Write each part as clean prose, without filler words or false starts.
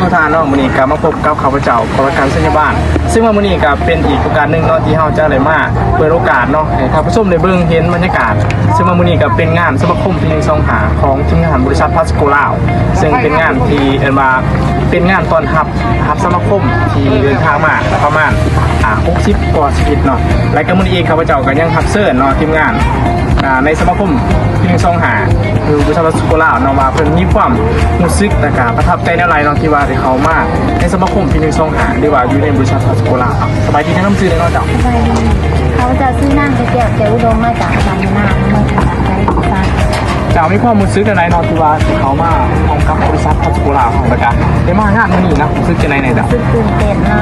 ทุกท่านเนาะมื้อนี้ก็มาพบกับข้าพเจ้าประกันสัญญาบ้านซึ่งว่ามื้อนี้ก็เป็นอีกโอกาสหนึงเนาะที่เฮาจะได้มาเปิดโอกาสเนาะให้ท่านผู้ชมได้เบิ่งเห็นบรรยากาศซึ่งว่ามื้อนี้ก็เป็นงานสมาคมที่1 2 5ของทีมงานบริษัทพาสโกลาวซึ่งเป็นงานที่เป็นงานต้อนรับสมาคมที่เดินทางมาประมาณ60กว่าชีวิตเนาะและก็มื้อนี้ข้าพเจ้าก็ยังรับเชิญเนาะทีมงานในสมาคมที่125คือบริษัทพาสโกลาวเนาะว่าเพิ่นมีความรู้สึกและก็ประทับใจในหลายเนาะที่ว่าได้เข้ามาในสมาคมที่125หรือว่าอยู่ในบริษัทพาสโกลาวสบายดีแนะนำชื่อได้เนาะเจ้า สบายดีเขาจะซื้อนั่งไปเกี่ยวเจอุดมมาจากบางนาเมืองขนาดไหนบ้าง เจ้ามีความรู้สึกในหลายเนาะที่ว่าเขามาพร้อมกับบริษัทพาสโกลาวของประกันได้มางานมื้อนี้นะรู้สึกจังได๋เจ้า ซื้อตื่นเต้นนะ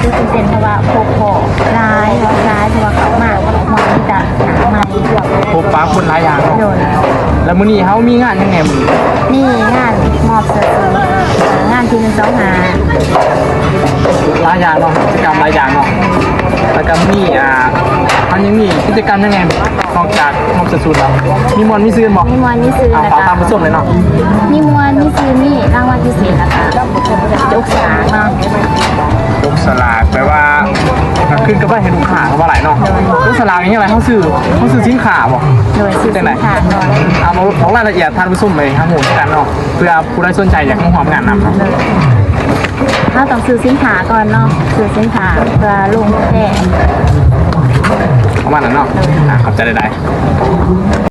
ซื้อตื่นเต้นเพราะว่าโคโค่ร้ายเพราะว่าเขามากมองที่จะหามาเกี่ยว พบปะคนหลายอย่างเนาะ โดย แล้วมื้อนี้เฮามีงานยังไงมื้อนี้ นี่งานมอบเสื้องานที่125 หลายอย่างเนาะกิจกรรมหลายอย่างเนาะแล้วก็มีอันยังมีกิจกรรมยังไงนอกจากมอบสุดๆแล้วมีมวนมีซื้อบ่ นิมวนนี่ซื้อ ฝา แล้ว กตามผู้ชมเลยเนาะ นิมวนนี่ซื้อนี่รางวัลพิเศษนะคะยกสางเนาะ ลูกสลากแปลว่าขึ้นกับว่าเห็นลูกค้าเขาว่าหลายเนาะลูกสลากนี่อะไรเขาซื้อสินค้าบ่ โดยซื้อสินค้าหน่อย เอาบอกรายละเอียดท่านผู้ชมเลยครับผมกันเนาะเพื่อผู้ใดสนใจอยากมาร่วมงานนำเนาะ เราต้องซื้อสินค้าก่อนเนาะซื้อสินค้าเพื่อลงแทน ประมาณนั้นเนาะขอบใจได้